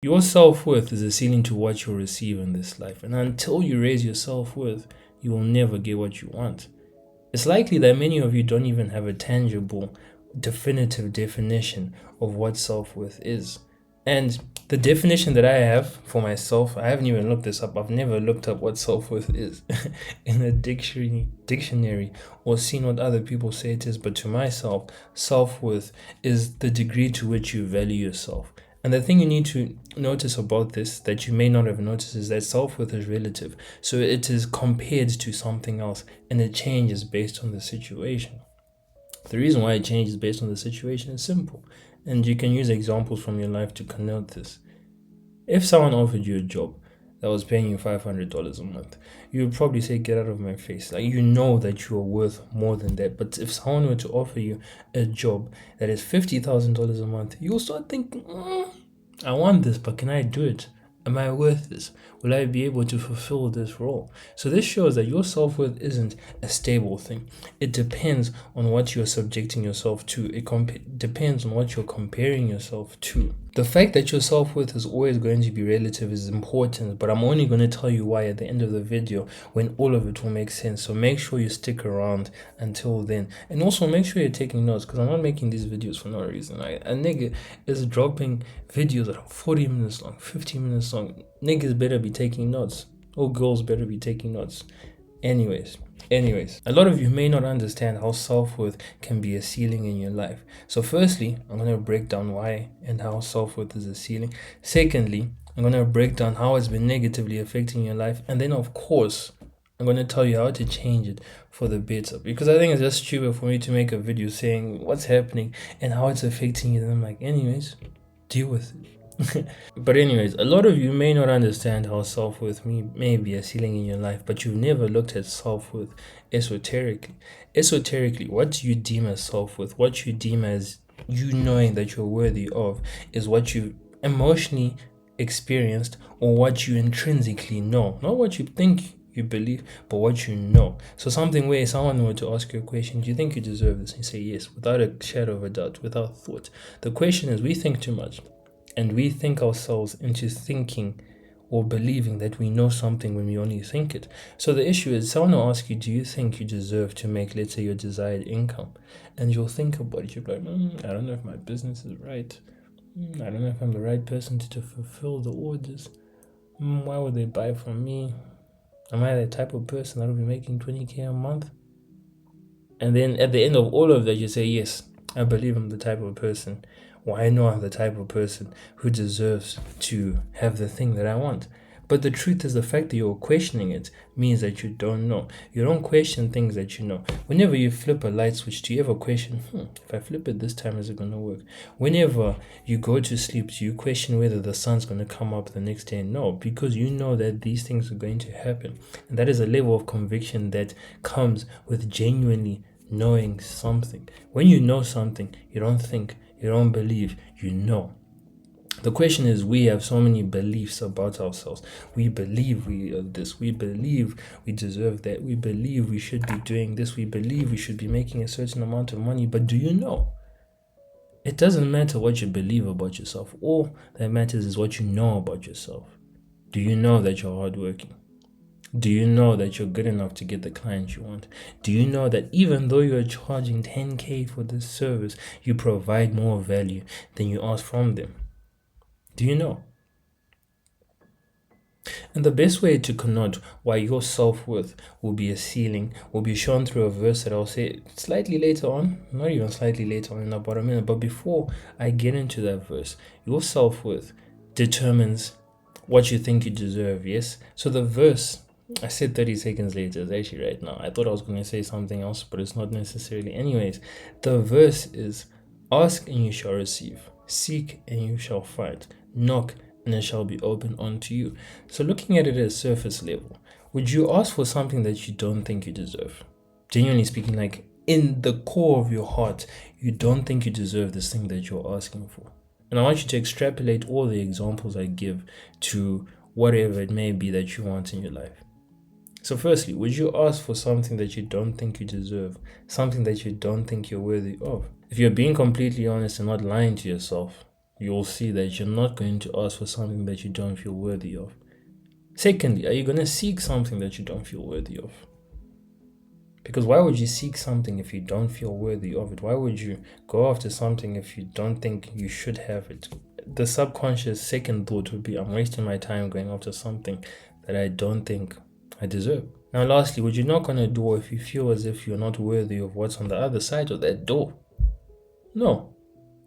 Your self-worth is a ceiling to what you'll receive in this life. And until you raise your self-worth, you will never get what you want. It's likely that many of you don't even have a tangible, definitive definition of what self-worth is. And the definition that I have for myself, I haven't even looked this up. I've never looked up what self-worth is in a dictionary or seen what other people say it is. But to myself, self-worth is the degree to which you value yourself. And the thing you need to notice about this that you may not have noticed is that self-worth is relative. So it is compared to something else and it changes based on the situation. The reason why it changes based on the situation is simple. And you can use examples from your life to connote this. If someone offered you a job that was paying you $500 a month, you would probably say, get out of my face. Like, you know that you are worth more than that. But if someone were to offer you a job that is $50,000 a month, you'll start thinking, I want this, but can I do it? Am I worth this? Will I be able to fulfill this role? So this shows that your self-worth isn't a stable thing. It depends on what you're subjecting yourself to. It depends on what you're comparing yourself to. The fact that your self-worth is always going to be relative is important, but I'm only going to tell you why at the end of the video when all of it will make sense. So make sure you stick around until then. And also make sure you're taking notes, because I'm not making these videos for no reason. A nigga is dropping videos that are 40 minutes long, 50 minutes long. Niggas better be taking notes. Or girls better be taking notes. Anyways, a lot of you may not understand how self-worth can be a ceiling in your life. So firstly, I'm going to break down why and how self-worth is a ceiling. Secondly, I'm going to break down how it's been negatively affecting your life. And then, of course, I'm going to tell you how to change it for the better. Because I think it's just stupid for me to make a video saying what's happening and how it's affecting you. And I'm like, anyways, deal with it. But anyways, a lot of you may not understand how self-worth may be a ceiling in your life, but you've never looked at self-worth esoterically. Esoterically, what do you deem as self-worth? What you deem as you knowing that you're worthy of is what you emotionally experienced or what you intrinsically know. Not what you think you believe, but what you know. So something where someone were to ask you a question, do you think you deserve this? And you say yes, without a shadow of a doubt, without thought. The question is, we think too much. And we think ourselves into thinking or believing that we know something when we only think it. So the issue is, someone will ask you, do you think you deserve to make, let's say, your desired income? And you'll think about it. You'll be like, I don't know if my business is right. I don't know if I'm the right person to fulfill the orders. Why would they buy from me? Am I the type of person that will be making 20K a month? And then at the end of all of that, you say, yes, I believe I'm the type of person. Well, I know I'm the type of person who deserves to have the thing that I want. But the truth is, the fact that you're questioning it means that you don't know. You don't question things that you know. Whenever you flip a light switch, do you ever question, if I flip it this time, is it going to work? Whenever you go to sleep, do you question whether the sun's going to come up the next day? No, because you know that these things are going to happen. And that is a level of conviction that comes with genuinely knowing something. When you know something, you don't think, you don't believe, you know. The question is, we have so many beliefs about ourselves. We believe we are this. We believe we deserve that. We believe we should be doing this. We believe we should be making a certain amount of money. But do you know? It doesn't matter what you believe about yourself. All that matters is what you know about yourself. Do you know that you're hardworking? Do you know that you're good enough to get the client you want? Do you know that even though you're charging 10K for this service, you provide more value than you ask from them? Do you know? And the best way to connote why your self-worth will be a ceiling will be shown through a verse that I'll say slightly later on, not even slightly later on, in about a minute. But before I get into that verse, your self-worth determines what you think you deserve, yes? So the verse, I said 30 seconds later, it's actually right now. I thought I was going to say something else, but it's not necessarily. Anyways, the verse is, ask and you shall receive, seek and you shall find, knock and it shall be opened unto you. So looking at it at a surface level, would you ask for something that you don't think you deserve? Genuinely speaking, like in the core of your heart, you don't think you deserve this thing that you're asking for. And I want you to extrapolate all the examples I give to whatever it may be that you want in your life. So firstly, would you ask for something that you don't think you deserve? Something that you don't think you're worthy of? If you're being completely honest and not lying to yourself, you'll see that you're not going to ask for something that you don't feel worthy of. Secondly, are you going to seek something that you don't feel worthy of? Because why would you seek something if you don't feel worthy of it? Why would you go after something if you don't think you should have it? The subconscious second thought would be, I'm wasting my time going after something that I don't think I deserve. Now, lastly, would you knock on a door if you feel as if you're not worthy of what's on the other side of that door? No.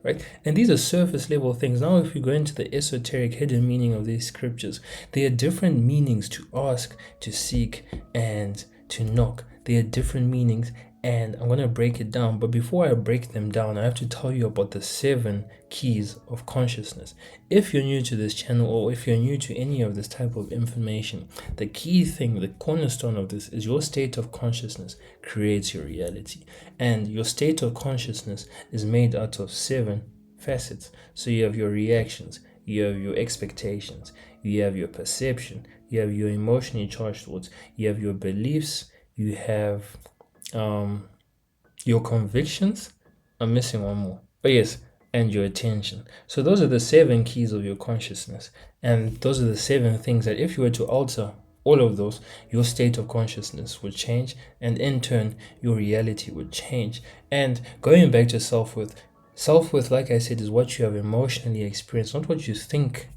Right? And these are surface level things. Now, if we go into the esoteric hidden meaning of these scriptures, there are different meanings to ask, to seek, and to knock. There are different meanings, and I'm going to break it down. But before I break them down, I have to tell you about the 7 keys of consciousness. If you're new to this channel, or if you're new to any of this type of information, the key thing, the cornerstone of this is your state of consciousness creates your reality. And your state of consciousness is made out of 7 facets. So you have your reactions, you have your expectations, you have your perception, you have your emotionally charged thoughts, you have your beliefs, you have your convictions. I'm missing one more. But yes, and your attention. So those are the 7 keys of your consciousness. And those are the 7 things that if you were to alter all of those, your state of consciousness would change, and in turn, your reality would change. And going back to self-worth, self-worth, like I said, is what you have emotionally experienced, not what you think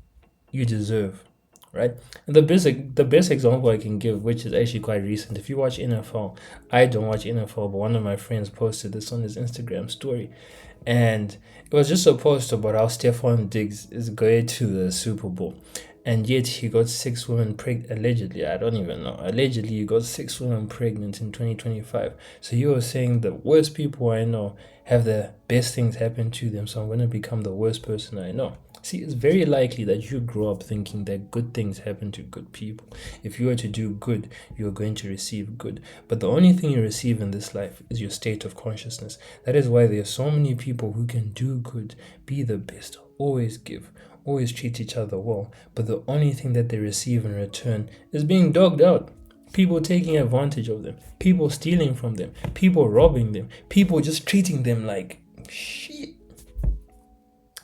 you deserve. Right? And the best example I can give, which is actually quite recent, if you watch NFL, I don't watch NFL, but one of my friends posted this on his Instagram story, and it was just a post about how Stephon Diggs is going to the Super Bowl, and yet he got 6 women pregnant, allegedly. I don't even know. Allegedly, he got 6 women pregnant in 2025. So you were saying the worst people I know have the best things happen to them, so I'm going to become the worst person I know. See, it's very likely that you grow up thinking that good things happen to good people. If you are to do good, you are going to receive good. But the only thing you receive in this life is your state of consciousness. That is why there are so many people who can do good, be the best, always give, always treat each other well. But the only thing that they receive in return is being dogged out. People taking advantage of them, people stealing from them, people robbing them, people just treating them like shit.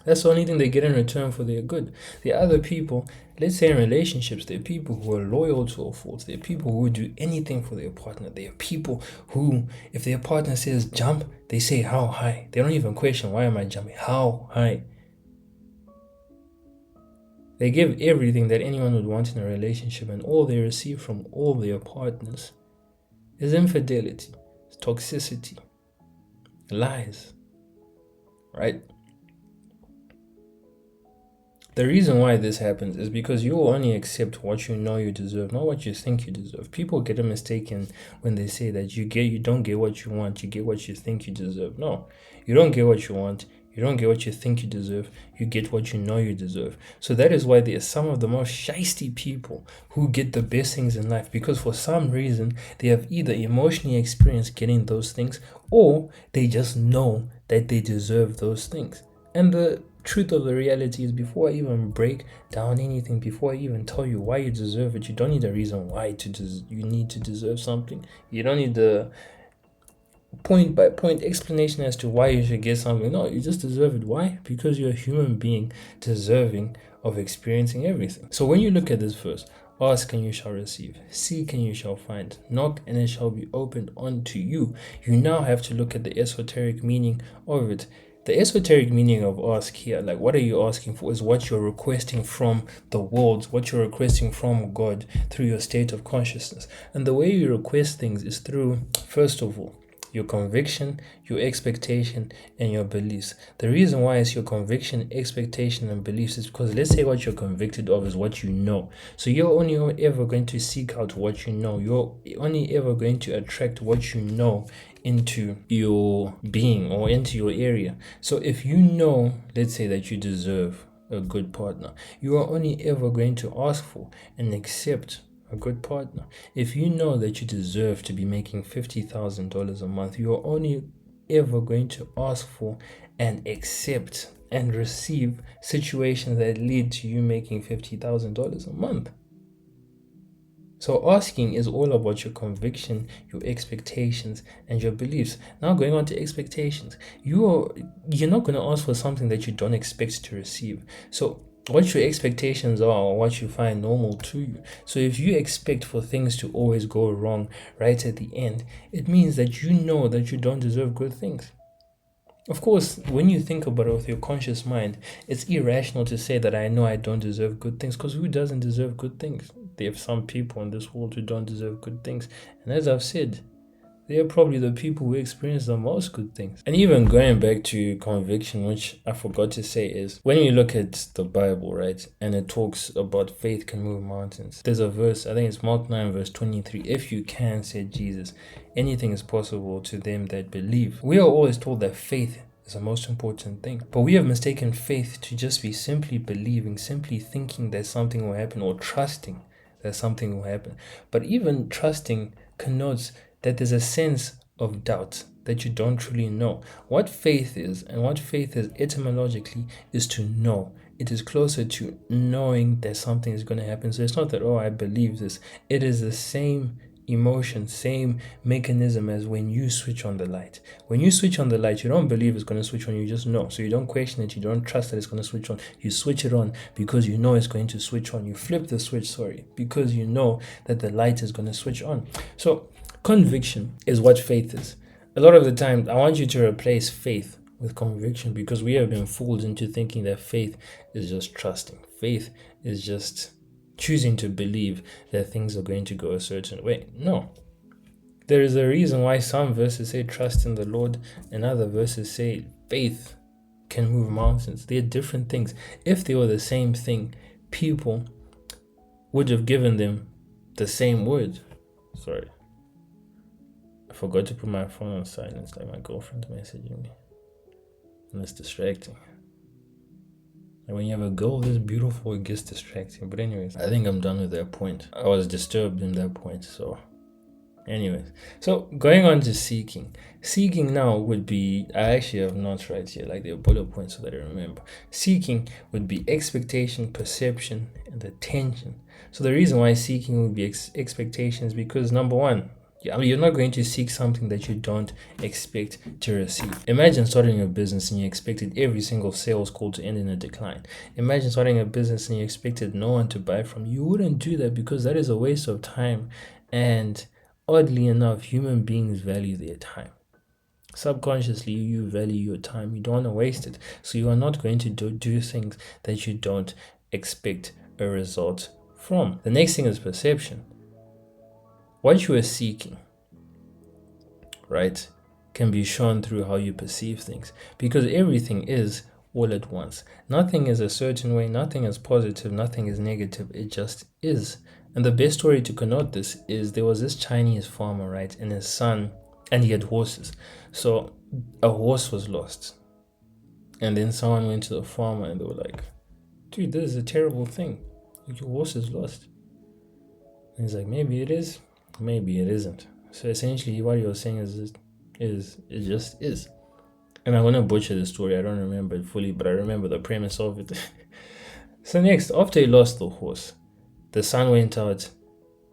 That's the only thing they get in return for their good. The other people, let's say in relationships, they're people who are loyal to a fault. They're people who would do anything for their partner. They are people who, if their partner says jump, they say how high. They don't even question, why am I jumping? How high? They give everything that anyone would want in a relationship, and all they receive from all their partners is infidelity, toxicity, lies, right? The reason why this happens is because you will only accept what you know you deserve, not what you think you deserve. People get it mistaken when they say that you don't get what you want, you get what you think you deserve. No, you don't get what you want, you don't get what you think you deserve, you get what you know you deserve. So that is why there are some of the most shisty people who get the best things in life, because for some reason they have either emotionally experienced getting those things, or they just know that they deserve those things. And the truth of the reality is, before I even break down anything, before I even tell you why you deserve it, you don't need a reason why you need to deserve something. You don't need the point by point explanation as to why you should get something. No, you just deserve it. Why? Because you're a human being deserving of experiencing everything. So when you look at this verse, ask and you shall receive, seek and you shall find, knock and it shall be opened unto you, you now have to look at the esoteric meaning of it. The esoteric meaning of ask here, like what are you asking for, is what you're requesting from the world, what you're requesting from God through your state of consciousness. And the way you request things is through, first of all, your conviction, your expectation, and your beliefs. The reason why it's your conviction, expectation, and beliefs is because, let's say what you're convicted of is what you know. So you're only ever going to seek out what you know. You're only ever going to attract what you know into your being or into your area. So if you know, let's say that you deserve a good partner, you are only ever going to ask for and accept a good partner. If you know that you deserve to be making $50,000 a month, you are only ever going to ask for and accept and receive situations that lead to you making $50,000 a month. So asking is all about your conviction, your expectations, and your beliefs. Now going on to expectations. You're not going to ask for something that you don't expect to receive. So what your expectations are or what you find normal to you. So if you expect for things to always go wrong right at the end, it means that you know that you don't deserve good things. Of course, when you think about it with your conscious mind, it's irrational to say that I know I don't deserve good things, because who doesn't deserve good things? There are some people in this world who don't deserve good things. And as I've said, they are probably the people who experience the most good things. And even going back to conviction, which I forgot to say, is when you look at the Bible, right, and it talks about faith can move mountains. There's a verse, I think it's Mark 9 verse 23. If you can, said Jesus, anything is possible to them that believe. We are always told that faith is the most important thing. But we have mistaken faith to just be simply believing, simply thinking that something will happen, or trusting that something will happen. But even trusting connotes that there's a sense of doubt, that you don't truly know. What faith is, and what faith is etymologically, is to know. It is closer to knowing that something is going to happen. So it's not that, oh, I believe this. It is the same emotion, same mechanism as when you switch on the light. When you switch on the light, you don't believe it's going to switch on, you just know. So you don't question it, you don't trust that it's going to switch on. You switch it on because you know it's going to switch on. You flip the switch, because you know that the light is going to switch on. So conviction is what faith is. A lot of the time, I want you to replace faith with conviction, because we have been fooled into thinking that faith is just trusting. Faith is just choosing to believe that things are going to go a certain way. No. There is a reason why some verses say trust in the Lord and other verses say faith can move mountains. They are different things. If they were the same thing, people would have given them the same word. Sorry. I forgot to put my phone on silence, like my girlfriend's messaging me. And it's distracting. And when you have a girl this beautiful, it gets distracting. But anyways, I think I'm done with that point. I was disturbed in that point, so anyways. So going on to seeking. Seeking now would be, I actually have notes right here, like they're bullet points so that I remember. Seeking would be expectation, perception, and attention. So the reason why seeking would be expectation is because, number one, you're not going to seek something that you don't expect to receive. Imagine starting a business and you expected every single sales call to end in a decline. Imagine starting a business and you expected no one to buy from you. You wouldn't do that, because that is a waste of time. And oddly enough, human beings value their time. Subconsciously, you value your time. You don't want to waste it. So you are not going to do things that you don't expect a result from. The next thing is perception. What you are seeking, right, can be shown through how you perceive things, because everything is all at once. Nothing is a certain way, nothing is positive, nothing is negative, it just is. And the best story to connote this is, there was this Chinese farmer, right, and his son, and he had horses. So a horse was lost. And then someone went to the farmer and they were like, dude, this is a terrible thing. Your horse is lost. And he's like, maybe it is. Maybe it isn't. So essentially what he was saying is it just is. And I'm gonna butcher the story, I don't remember it fully, but I remember the premise of it. So next, after he lost the horse, the son went out.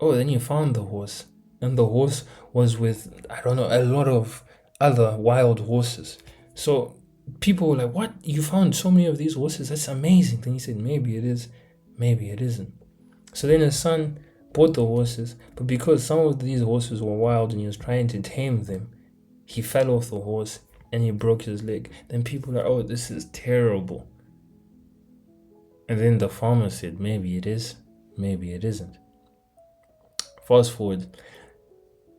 Oh, then he found the horse. And the horse was with, I don't know, a lot of other wild horses. So people were like, what? You found so many of these horses? That's amazing. Then he said, maybe it is, maybe it isn't. So then his son bought the horses, but because some of these horses were wild and he was trying to tame them, he fell off the horse and he broke his leg. Then people are like, oh, this is terrible. And then the farmer said, maybe it is, maybe it isn't. Fast forward,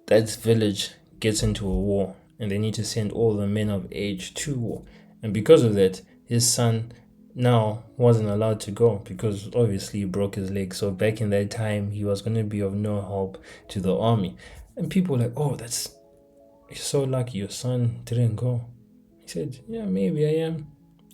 that village gets into a war and they need to send all the men of age to war. And because of that, his son now wasn't allowed to go, because obviously he broke his leg. So back in that time, he was going to be of no help to the army. And people were like, oh, you're so lucky your son didn't go. He said, yeah, maybe I am,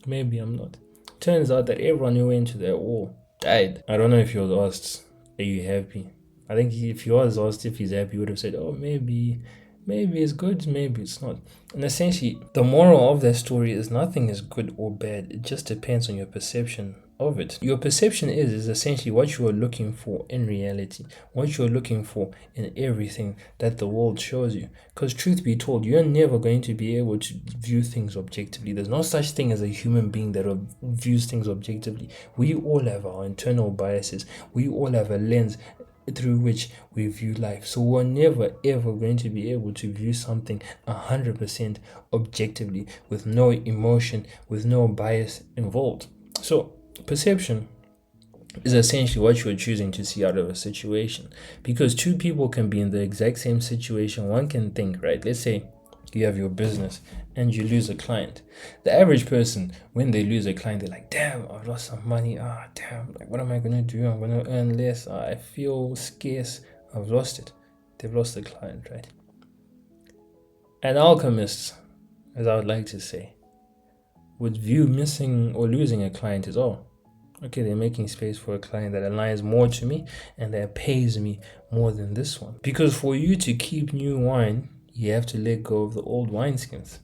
maybe I'm not. Turns out that everyone who went to that war died. I don't know if he was asked, are you happy? I think if he was asked if he's happy, he would have said, oh, maybe it's good, maybe it's not. And essentially, the moral of that story is nothing is good or bad. It just depends on your perception of it. Your perception is essentially what you are looking for in reality, what you're looking for in everything that the world shows you. Because truth be told, you're never going to be able to view things objectively. There's no such thing as a human being that views things objectively. We all have our internal biases. We all have a lens through which we view life. So we're never ever going to be able to view something 100% objectively, with no emotion, with no bias involved. So perception is essentially what you're choosing to see out of a situation, because two people can be in the exact same situation. One can think, right, let's say you have your business and you lose a client. The average person, when they lose a client, they're like, damn, I've lost some money. Damn, like, what am I going to do? I'm going to earn less. I feel scarce. I've lost it. They've lost the client, right? An alchemist, as I would like to say, would view missing or losing a client as, oh, okay, they're making space for a client that aligns more to me and that pays me more than this one. Because for you to keep new wine, you have to let go of the old wineskins.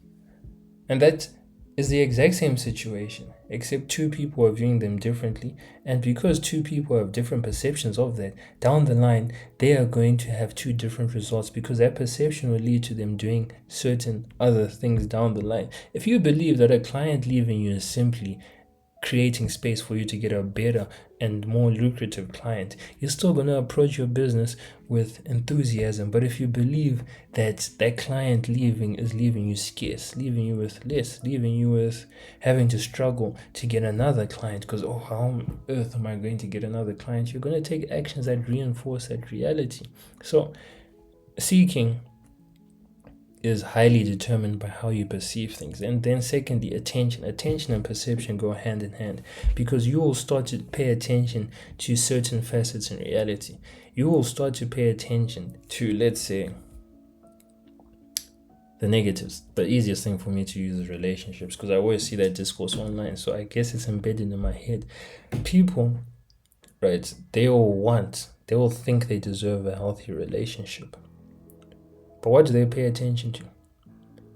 And that is the exact same situation, except two people are viewing them differently. And because two people have different perceptions of that, down the line, they are going to have two different results, because that perception will lead to them doing certain other things down the line. If you believe that a client leaving you is simply creating space for you to get a better and more lucrative client, you're still going to approach your business with enthusiasm. But if you believe that that client leaving is leaving you scarce, leaving you with less, leaving you with having to struggle to get another client, because, oh, how on earth am I going to get another client? You're going to take actions that reinforce that reality. So seeking is highly determined by how you perceive things. And then secondly, attention and perception go hand in hand, because you will start to pay attention to certain facets in reality. You will start to pay attention to, let's say, the negatives. The easiest thing for me to use is relationships, because I always see that discourse online, so I guess it's embedded in my head. People, right, they will think they deserve a healthy relationship. But what do they pay attention to?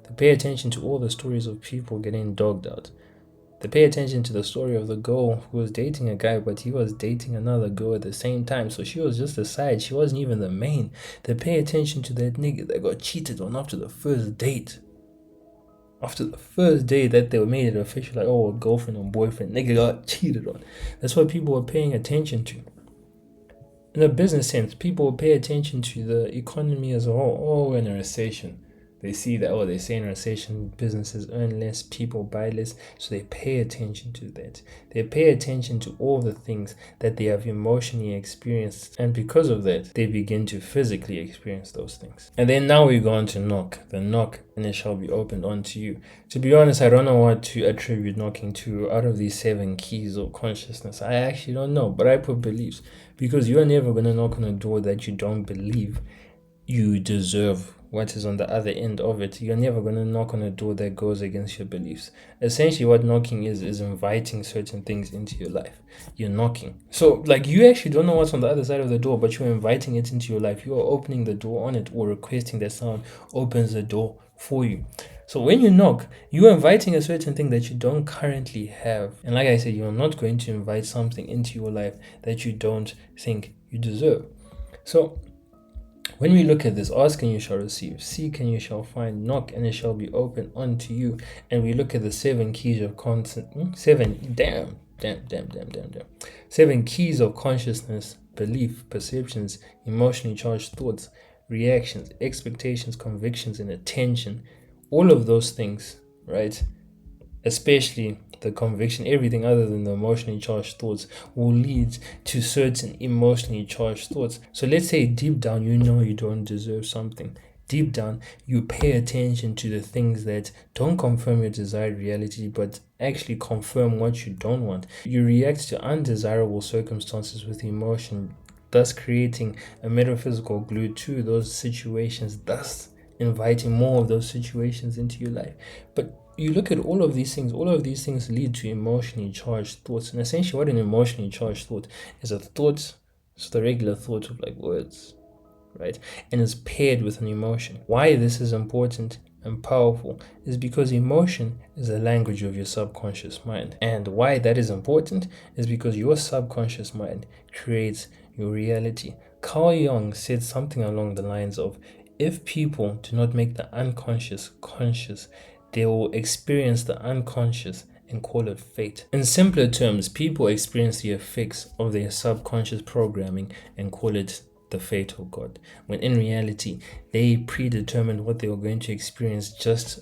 They pay attention to all the stories of people getting dogged out. They pay attention to the story of the girl who was dating a guy, but he was dating another girl at the same time. So she was just a side. She wasn't even the main. They pay attention to that nigga that got cheated on after the first date. After the first day that they made it official, like, oh, a girlfriend or boyfriend, nigga got cheated on. That's what people are paying attention to. In a business sense, people pay attention to the economy as a whole. Oh, in a recession, they see that, oh, they say in a recession, businesses earn less, people buy less, so they pay attention to that. They pay attention to all the things that they have emotionally experienced, and because of that, they begin to physically experience those things. And then now we go on to knock. The knock, and it shall be opened unto you. To be honest, I don't know what to attribute knocking to out of these 7 keys of consciousness. I actually don't know, but I put beliefs, because you're never going to knock on a door that you don't believe you deserve what is on the other end of it. You're never going to knock on a door that goes against your beliefs. Essentially, what knocking is inviting certain things into your life. You're knocking. So, like, you actually don't know what's on the other side of the door, but you're inviting it into your life. You're opening the door on it, or requesting that someone opens the door for you. So when you knock, you're inviting a certain thing that you don't currently have. And like I said, you're not going to invite something into your life that you don't think you deserve. So when we look at this, ask and you shall receive, seek and you shall find, knock and it shall be opened unto you. And we look at the 7 keys of seven keys of consciousness: belief, perceptions, emotionally charged thoughts, reactions, expectations, convictions, and attention. All of those things, right? Especially the conviction, everything other than the emotionally charged thoughts will lead to certain emotionally charged thoughts. So let's say deep down, you know you don't deserve something. Deep down, you pay attention to the things that don't confirm your desired reality, but actually confirm what you don't want. You react to undesirable circumstances with emotion, thus creating a metaphysical glue to those situations, thus inviting more of those situations into your life. But you look at all of these things lead to emotionally charged thoughts. And essentially what an emotionally charged thought is: a thought, it's the regular thought of like words, right? And it's paired with an emotion. Why this is important and powerful is because emotion is a language of your subconscious mind. And why that is important is because your subconscious mind creates your reality. Carl Jung said something along the lines of, if people do not make the unconscious conscious, they will experience the unconscious and call it fate. In simpler terms, people experience the effects of their subconscious programming and call it the fate of God, when in reality, they predetermined what they were going to experience just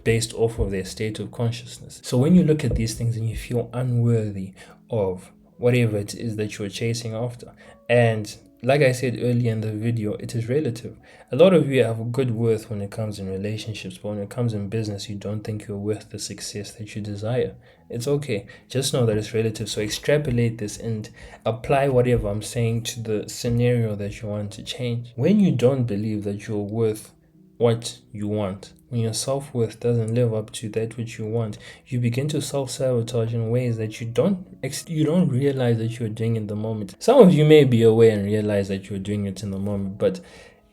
based off of their state of consciousness. So when you look at these things and you feel unworthy of whatever it is that you're chasing after, and like I said earlier in the video, it is relative. A lot of you have a good worth when it comes in relationships, but when it comes in business, you don't think you're worth the success that you desire. It's okay. Just know that it's relative. So extrapolate this and apply whatever I'm saying to the scenario that you want to change. When you don't believe that you're worth what you want, when your self-worth doesn't live up to that which you want, you begin to self-sabotage in ways that you don't realize that you're doing in the moment. Some of you may be aware and realize that you're doing it in the moment, but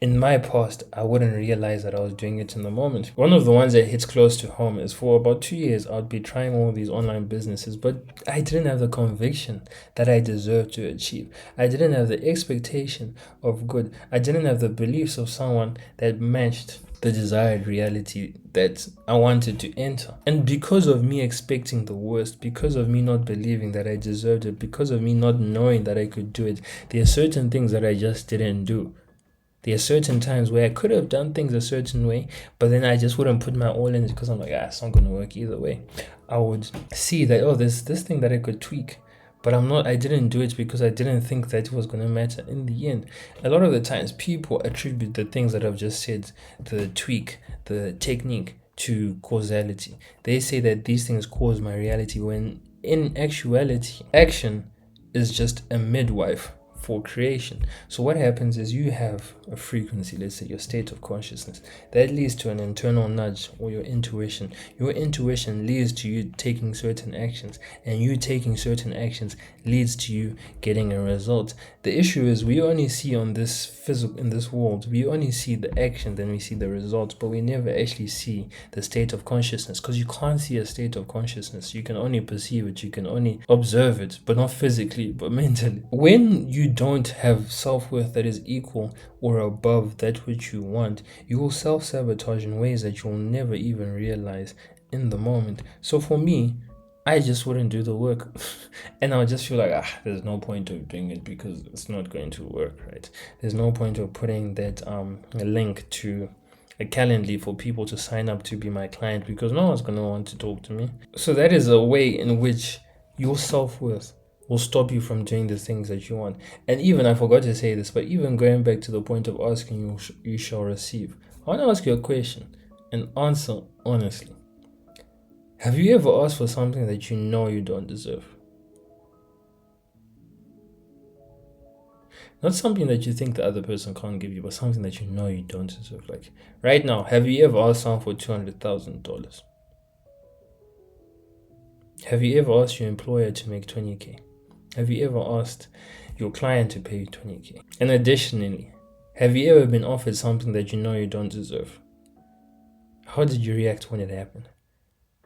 in my past, I wouldn't realize that I was doing it in the moment. One of the ones that hits close to home is for about 2 years, I'd be trying all these online businesses, but I didn't have the conviction that I deserved to achieve. I didn't have the expectation of good. I didn't have the beliefs of someone that matched the desired reality that I wanted to enter. And because of me expecting the worst, because of me not believing that I deserved it, because of me not knowing that I could do it, there are certain things that I just didn't do. There are certain times where I could have done things a certain way, but then I just wouldn't put my all in it because I'm like, it's not going to work either way. I would see that, there's this thing that I could tweak, but I didn't do it because I didn't think that it was going to matter in the end. A lot of the times people attribute the things that I've just said, the tweak, the technique, to causality. They say that these things cause my reality when in actuality, action is just a midwife for creation. So what happens is you have a frequency, let's say your state of consciousness, that leads to an internal nudge or your intuition. Your intuition leads to you taking certain actions, and you taking certain actions leads to you getting a result. The issue is we only see on this in this world, we only see the action, then we see the results, but we never actually see the state of consciousness, because you can't see a state of consciousness. You can only perceive it, you can only observe it, but not physically, but mentally. When you don't have self-worth that is equal or above that which you want, you will self-sabotage in ways that you'll never even realize in the moment. So for me, I just wouldn't do the work and I would just feel like, there's no point of doing it because it's not going to work, right? There's no point of putting that link to a Calendly for people to sign up to be my client because no one's going to want to talk to me. So that is a way in which your self-worth will stop you from doing the things that you want. And even, I forgot to say this, but even going back to the point of asking, you shall receive. I want to ask you a question and answer honestly. Have you ever asked for something that you know you don't deserve? Not something that you think the other person can't give you, but something that you know you don't deserve. Like right now, have you ever asked someone for $200,000? Have you ever asked your employer to make 20K? Have you ever asked your client to pay you 20K? And additionally, have you ever been offered something that you know you don't deserve? How did you react when it happened?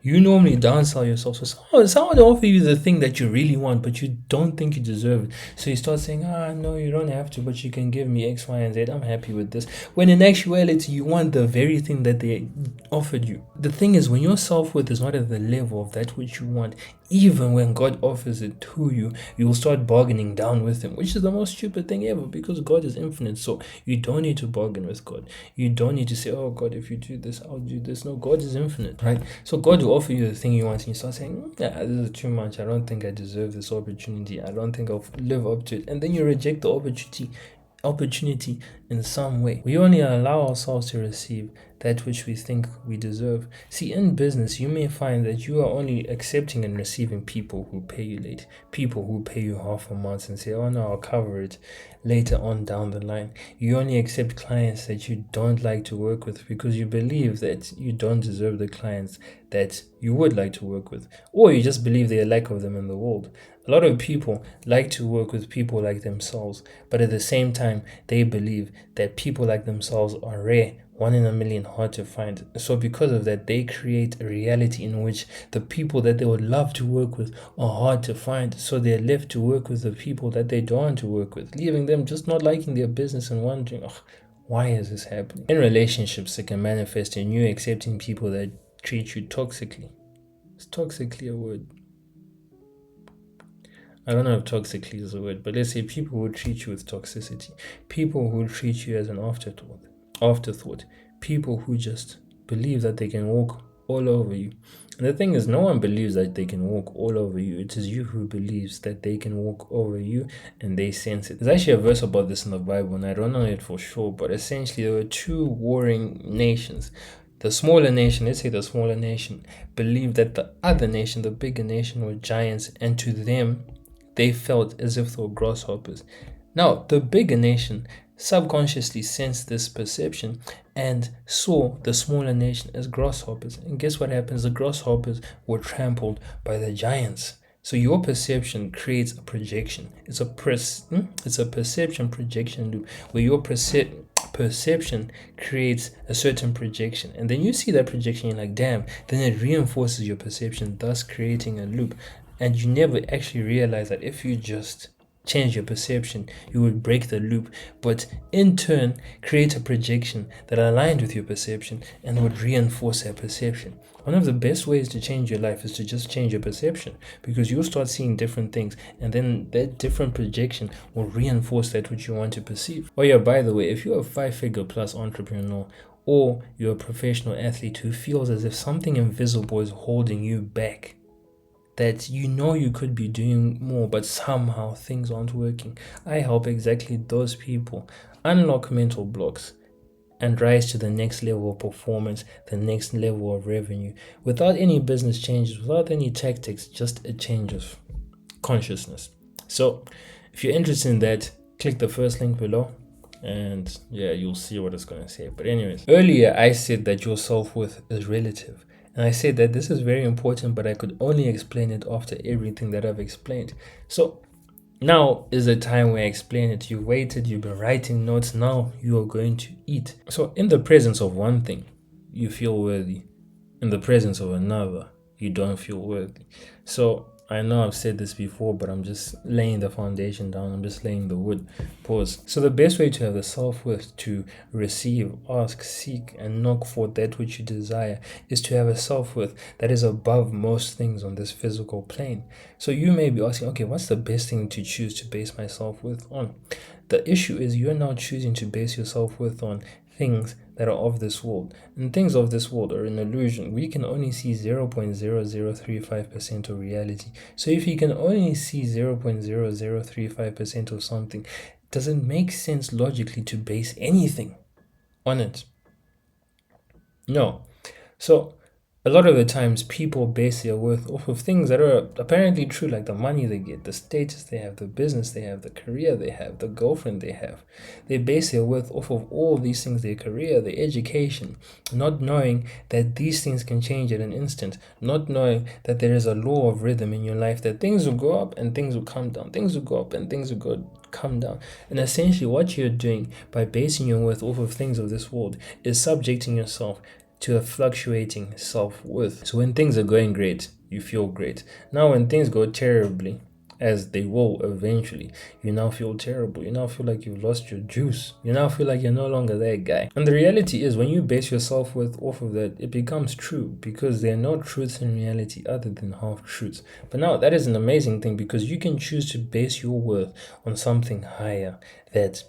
You normally downsell yourself. So someone will offer you the thing that you really want, but you don't think you deserve it. So you start saying, no, you don't have to, but you can give me X, Y, and Z. I'm happy with this. When in actuality, you want the very thing that they offered you. The thing is, when your self-worth is not at the level of that which you want, even when God offers it to you, you will start bargaining down with him, which is the most stupid thing ever because God is infinite. So you don't need to bargain with God. You don't need to say, oh God, if you do this, I'll do this. No, God is infinite, right? So God will offer you the thing you want and you start saying, this is too much. I don't think I deserve this opportunity. I don't think I'll live up to it. And then you reject the opportunity in some way. We only allow ourselves to receive that which we think we deserve. See, in business, you may find that you are only accepting and receiving people who pay you late, people who pay you half a month and say, oh no, I'll cover it later on down the line. You only accept clients that you don't like to work with because you believe that you don't deserve the clients that you would like to work with, or you just believe there are lack of them in the world. A lot of people like to work with people like themselves, but at the same time, they believe that people like themselves are rare 1 in a million, hard to find. So because of that, they create a reality in which the people that they would love to work with are hard to find. So they're left to work with the people that they don't want to work with, leaving them just not liking their business and wondering, oh, why is this happening? In relationships, it can manifest in you accepting people that treat you toxically. Is toxically a word? I don't know if toxically is a word, but let's say people who treat you with toxicity, people who treat you as an afterthought, people who just believe that they can walk all over you. And the thing is, no one believes that they can walk all over you. It is you who believes that they can walk over you, and they sense it. There's actually a verse about this in the Bible, and I don't know it for sure, but essentially there were two warring nations. The smaller nation, let's say the smaller nation, believed that the other nation, the bigger nation, were giants, and to them, they felt as if they were grasshoppers. Now, the bigger nation subconsciously sensed this perception and saw the smaller nation as grasshoppers. And guess what happens? The grasshoppers were trampled by the giants. So your perception creates a projection. It's a perception projection loop where your perception creates a certain projection, and then you see that projection, you're like, damn, then it reinforces your perception, thus creating a loop. And you never actually realize that if you just change your perception, you would break the loop, but in turn create a projection that aligned with your perception and would reinforce that perception. One of the best ways to change your life is to just change your perception, because you'll start seeing different things, and then that different projection will reinforce that which you want to perceive. Oh yeah, by the way, if you're a 5-figure plus entrepreneur, or you're a professional athlete who feels as if something invisible is holding you back, that you know you could be doing more, but somehow things aren't working, I help exactly those people unlock mental blocks and rise to the next level of performance, the next level of revenue, without any business changes, without any tactics, just a change of consciousness. So if you're interested in that, click the first link below, and yeah, you'll see what it's going to say. But anyways, earlier I said that your self-worth is relative. And I said that this is very important, but I could only explain it after everything that I've explained. So now is the time where I explain it. You've waited, you've been writing notes, now you are going to eat. So in the presence of one thing, you feel worthy. In the presence of another, you don't feel worthy. So I know I've said this before, but I'm just laying the foundation down. I'm just laying the wood. Pause. So the best way to have the self-worth to receive, ask, seek, and knock for that which you desire is to have a self-worth that is above most things on this physical plane. So you may be asking, okay, what's the best thing to choose to base my self-worth on? The issue is you're now choosing to base your self-worth on things that are of this world, and things of this world are an illusion. We can only see 0.0035% of reality. So if you can only see 0.0035% of something, does it make sense logically to base anything on it? No. So a lot of the times people base their worth off of things that are apparently true, like the money they get, the status they have, the business they have, the career they have, the girlfriend they have. They base their worth off of all these things, their career, their education, not knowing that these things can change at an instant, not knowing that there is a law of rhythm in your life, that things will go up and things will come down, things will go up and things will come down. And essentially what you're doing by basing your worth off of things of this world is subjecting yourself to a fluctuating self-worth. So when things are going great, you feel great. Now when things go terribly, as they will eventually, you now feel terrible. You now feel like you've lost your juice. You now feel like you're no longer that guy. And the reality is, when you base your self-worth off of that, it becomes true, because there are no truths in reality other than half-truths. But now that is an amazing thing, because you can choose to base your worth on something higher that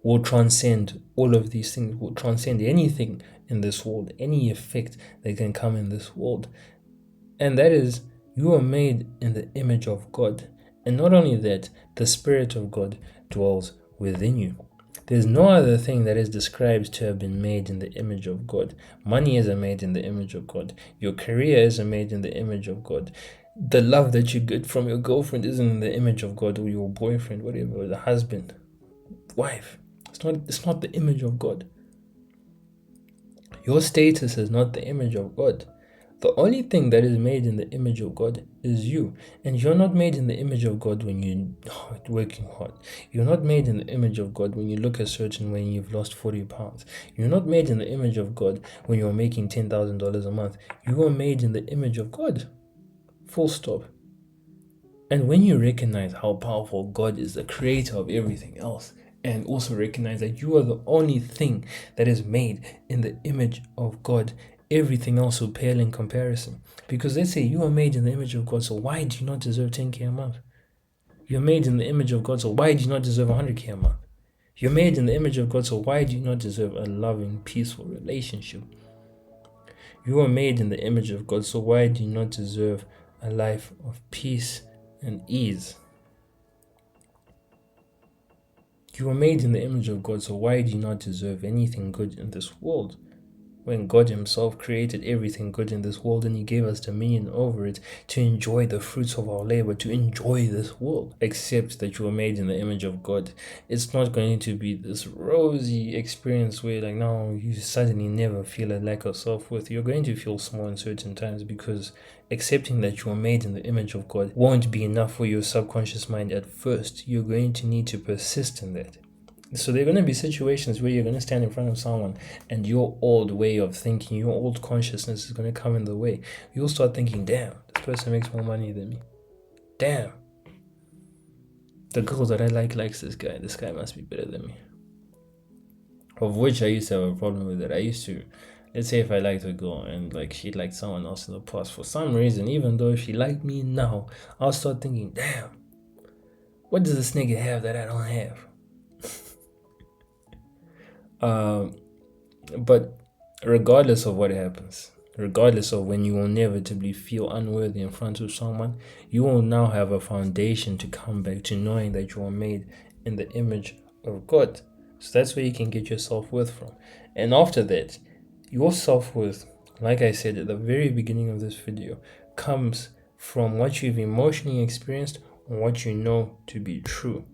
will transcend all of these things, will transcend anything in this world, any effect that can come in this world. And that is, you are made in the image of God. And not only that, the Spirit of God dwells within you. There's no other thing that is described to have been made in the image of God. Money isn't made in the image of God. Your career isn't made in the image of God. The love that you get from your girlfriend isn't in the image of God, or your boyfriend, whatever, or the husband, wife. It's not the image of God. Your status is not the image of God. The only thing that is made in the image of God is you. And you're not made in the image of God when you're working hard. You're not made in the image of God when you look a certain way and you've lost 40 pounds. You're not made in the image of God when you're making $10,000 a month. You are made in the image of God. Full stop. And when you recognize how powerful God is, the creator of everything else, and also recognize that you are the only thing that is made in the image of God, everything else will pale in comparison. Because let's say you are made in the image of God, so why do you not deserve 10K a month? You're made in the image of God, so why do you not deserve 100K a month? You're made in the image of God, so why do you not deserve a loving, peaceful relationship? You are made in the image of God, so why do you not deserve a life of peace and ease? You were made in the image of God, so why do you not deserve anything good in this world? When God himself created everything good in this world and he gave us dominion over it to enjoy the fruits of our labor, to enjoy this world. Accept that you were made in the image of God. It's not going to be this rosy experience where like now you suddenly never feel a lack of self-worth. You're going to feel small in certain times because accepting that you are made in the image of God won't be enough for your subconscious mind at first. You're going to need to persist in that. So there are going to be situations where you're going to stand in front of someone and your old way of thinking, your old consciousness is going to come in the way. You'll start thinking, damn, this person makes more money than me. Damn. The girl that I likes this guy. This guy must be better than me. Of which I used to have a problem with it. I used to, let's say if I liked a girl and like she liked someone else in the past, for some reason, even though if she liked me now, I'll start thinking, damn, what does this nigga have that I don't have? But regardless of what happens, regardless of when you will inevitably feel unworthy in front of someone, you will now have a foundation to come back to knowing that you are made in the image of God. So that's where you can get your self-worth from. And after that, your self-worth, like I said at the very beginning of this video, comes from what you've emotionally experienced and what you know to be true.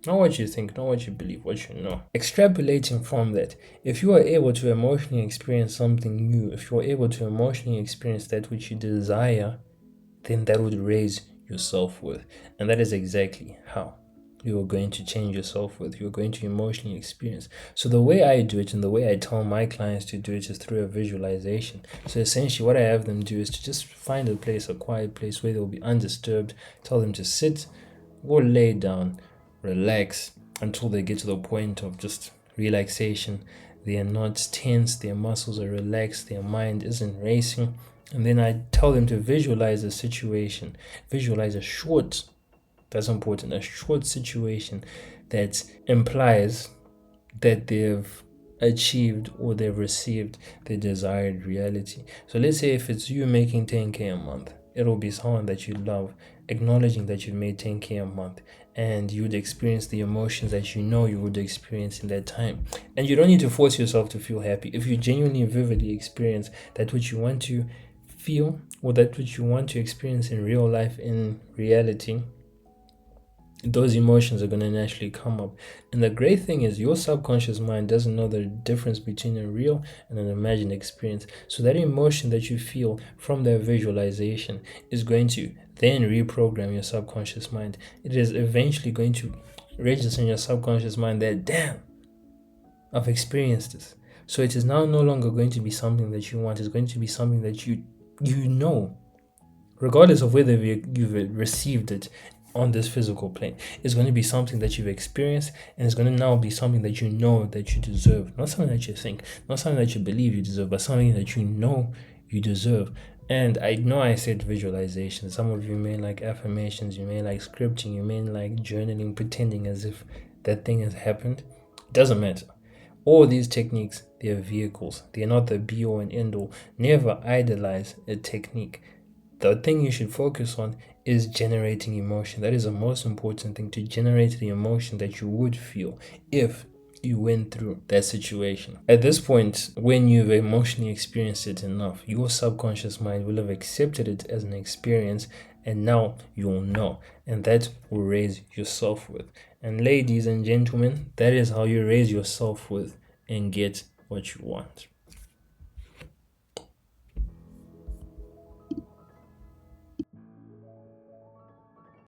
Not what you think, not what you believe, what you know. Extrapolating from that, if you are able to emotionally experience something new, if you are able to emotionally experience that which you desire, then that would raise your self-worth. And that is exactly how you are going to change your self-worth. You're going to emotionally experience. So the way I do it and the way I tell my clients to do it is through a visualization. So essentially what I have them do is to just find a place, a quiet place where they'll be undisturbed, tell them to sit or lay down, relax until they get to the point of just relaxation. They are not tense, their muscles are relaxed, their mind isn't racing. And then I tell them to visualize a situation, visualize a short, that's important, a short situation that implies that they've achieved or they've received the desired reality. So let's say if it's you making 10K a month, it'll be someone that you love acknowledging that you've made 10K a month, and you would experience the emotions that you know you would experience in that time. And you don't need to force yourself to feel happy. If you genuinely and vividly experience that which you want to feel or that which you want to experience in real life, in reality, those emotions are going to naturally come up. And the great thing is your subconscious mind doesn't know the difference between a real and an imagined experience. So that emotion that you feel from that visualization is going to then reprogram your subconscious mind. It is eventually going to register in your subconscious mind that, damn, I've experienced this. So it is now no longer going to be something that you want. It's going to be something that you know, regardless of whether you've received it on this physical plane. It's going to be something that you've experienced, and it's going to now be something that you know that you deserve. Not something that you think, not something that you believe you deserve, but something that you know you deserve. And I know I said visualization. Some of you may like affirmations, you may like scripting, you may like journaling, pretending as if that thing has happened. It doesn't matter. All these techniques, they're vehicles. They're not the be-all and end-all. Never idolize a technique. The thing you should focus on is generating emotion. That is the most important thing, to generate the emotion that you would feel if you went through that situation. At this point, when you've emotionally experienced it enough, your subconscious mind will have accepted it as an experience, and now you'll know, and that will raise your self-worth. And ladies and gentlemen, that is how you raise your self-worth and get what you want.